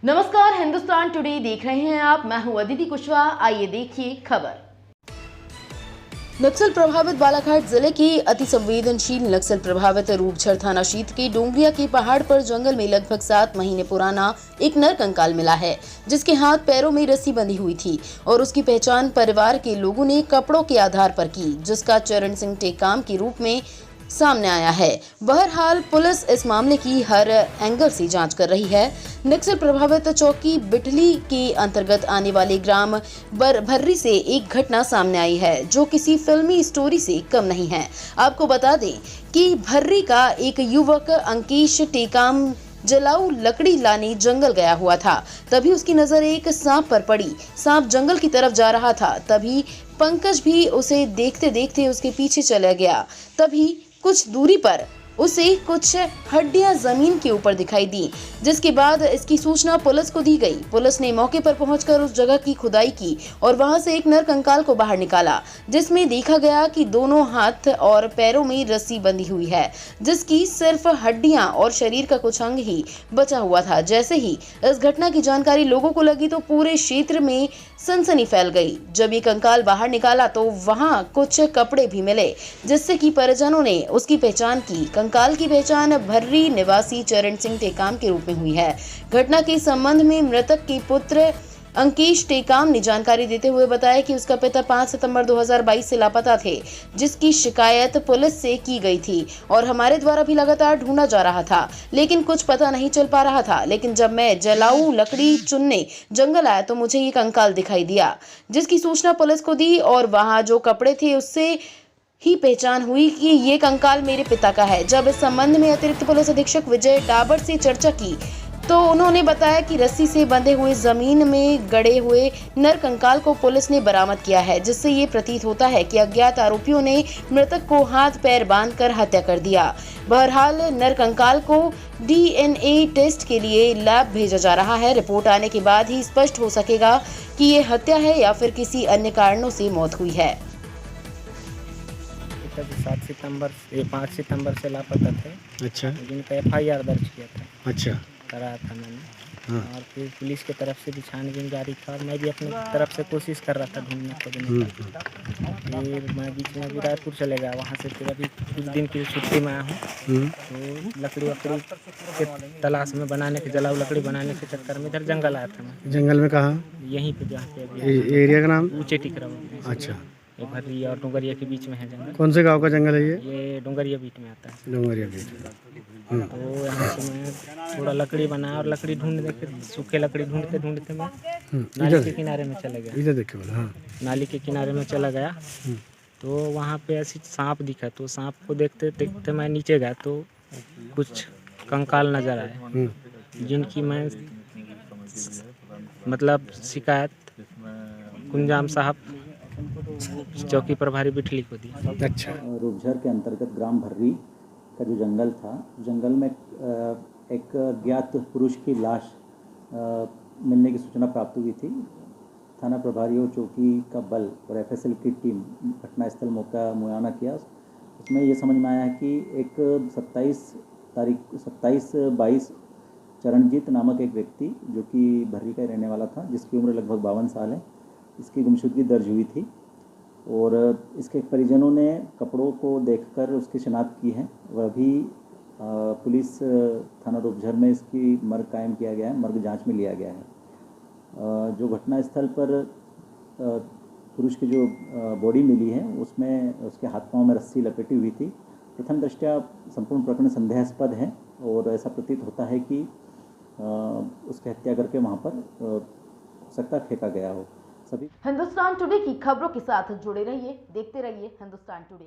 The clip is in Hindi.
नमस्कार, हिंदुस्तान टुडे देख रहे हैं आप। मैं हूं अदिति कुशवाहा। आइए देखिए खबर। नक्सल प्रभावित बालाघाट जिले के अति संवेदनशील नक्सल प्रभावित रूपझर थाना क्षेत्र के डोंगरिया के पहाड़ पर जंगल में लगभग 7 महीने पुराना एक नर कंकाल मिला है, जिसके हाथ पैरों में रस्सी बंधी हुई थी और उसकी पहचान परिवार के लोगों ने कपड़ों के आधार पर की, जिसका चरण सिंह टेकाम के रूप में सामने आया है। बहरहाल पुलिस इस मामले की हर एंगल से जांच कर रही है। नक्सल प्रभावित चौकी बिटली के अंतर्गत आने वाले ग्राम भर्री से एक घटना सामने आई है, जो किसी फिल्मी स्टोरी से कम नहीं है। आपको बता दें कि भर्री का एक युवक अंकेश टेकाम जलाऊ लकड़ी लाने जंगल गया हुआ था। तभी उसकी नजर एक सांप पर पड़ी। सांप जंगल की तरफ जा रहा था। तभी पंकज भी उसे देखते देखते उसके पीछे चला गया। तभी कुछ दूरी पर उसे कुछ हड्डियां जमीन के ऊपर दिखाई दी, जिसके बाद इसकी सूचना पुलिस को दी गई। पुलिस ने मौके पर पहुंचकर उस जगह की खुदाई की और वहां से एक नर कंकाल को बाहर निकाला, जिसमें देखा गया कि दोनों हाथ और पैरों में रस्सी बंधी हुई है, जिसकी सिर्फ हड्डियां और शरीर का कुछ अंग ही बचा हुआ था। जैसे ही इस घटना की जानकारी लोगों को लगी तो पूरे क्षेत्र में सनसनी फैल गई। जब ये कंकाल बाहर निकाला तो वहां कुछ कपड़े भी मिले, जिससे कि परिजनों ने उसकी पहचान की। कंकाल की पहचान भर्री निवासी चरण सिंह टेकाम के रूप में हुई है। घटना के संबंध में मृतक के पुत्र अंकेश टेकाम ने जानकारी देते हुए बताया कि उसका पिता 5 सितंबर 2022 से लापता थे, जिसकी शिकायत पुलिस से की गई थी और हमारे द्वारा भी लगातार ढूंढा जा रहा था, लेकिन कुछ पता नहीं चल पा रहा था। लेकिन जब मैं जलाऊ लकड़ी चुनने जंगल आया तो मुझे ये कंकाल दिखाई दिया, जिसकी सूचना पुलिस को दी और वहां जो कपड़े थे उससे ही पहचान हुई कि ये कंकाल मेरे पिता का है। जब इस संबंध में अतिरिक्त पुलिस अधीक्षक विजय डाबर से चर्चा की तो उन्होंने बताया कि रस्सी से बंधे हुए जमीन में गड़े हुए नर कंकाल को पुलिस ने बरामद किया है, जिससे ये प्रतीत होता है कि अज्ञात आरोपियों ने मृतक को हाथ पैर बांधकर हत्या कर दिया। बहरहाल नर कंकाल को DNA टेस्ट के लिए लैब भेजा जा रहा है। रिपोर्ट आने के बाद ही स्पष्ट हो सकेगा कि ये हत्या है या फिर किसी अन्य कारणों से मौत हुई है। 5 सितंबर से लापता थे। अच्छा। जिनका FIR दर्ज किया था। अच्छा। कराया था मैंने। हाँ। और फिर पुलिस की तरफ से भी छानबीन जारी था और मैं भी अपनी तरफ से कोशिश कर रहा था ढूंढने खोजने का। फिर मैं बीच में भी रायपुर चले गया, वहाँ से फिर अभी कुछ दिन की छुट्टी में आया हूँ। तो लकड़ी वकड़ी के तलाश में बनाने के जलाऊ लकड़ी बनाने के चक्कर में इधर जंगल आया था मैं। जंगल में कहाँ? यहीं पे जहाँ पे अभी एरिया का नाम? ऊँचे टिकरा। अच्छा। ये भर्री और डोंगरिया के बीच में है जंगल। कौन से गांव का जंगल है ये? ये डोंगरिया बीट में आता है। डोंगरिया बीट। तो यहाँ से मैं थोड़ा लकड़ी बनाया और लकड़ी ढूंढने फिर सूखे लकड़ी ढूंढते ढूंढते मैं नाली के किनारे में चला गया। इधर देखिए बोला। हाँ। नाली के किनारे में चला गया तो वहाँ पे ऐसी सांप दिखा, तो सांप को देखते देखते मैं नीचे गया तो कुछ कंकाल नज़र आए, जिनकी मैं मतलब शिकायत कुंजाम साहब चौकी प्रभारी बिटली को दी। अच्छा। रूपझर के अंतर्गत ग्राम भर्री का जो जंगल था, जंगल में एक अज्ञात पुरुष की लाश मिलने की सूचना प्राप्त हुई थी। थाना प्रभारी और चौकी का बल और FSL की टीम घटनास्थल मौका मुआयना किया। उसमें ये समझ में आया है कि एक 27/22 चरणजीत नामक एक व्यक्ति जो कि भर्री का रहने वाला था, जिसकी उम्र लगभग 52 साल है, इसकी गुमशुदगी दर्ज हुई थी और इसके परिजनों ने कपड़ों को देखकर उसकी शिनाख्त की है। वह भी पुलिस थाना रूपझर में इसकी मर्ग कायम किया गया है, मर्ग जांच में लिया गया है। जो घटनास्थल पर पुरुष की जो बॉडी मिली है उसमें उसके हाथ पांव में रस्सी लपेटी हुई थी। प्रथम दृष्टया संपूर्ण प्रकरण संदेहास्पद है और ऐसा प्रतीत होता है कि उसकी हत्या करके वहाँ पर हो सकता फेंका गया हो। सभी हिंदुस्तान टुडे की खबरों के साथ जुड़े रहिए, देखते रहिए हिंदुस्तान टुडे।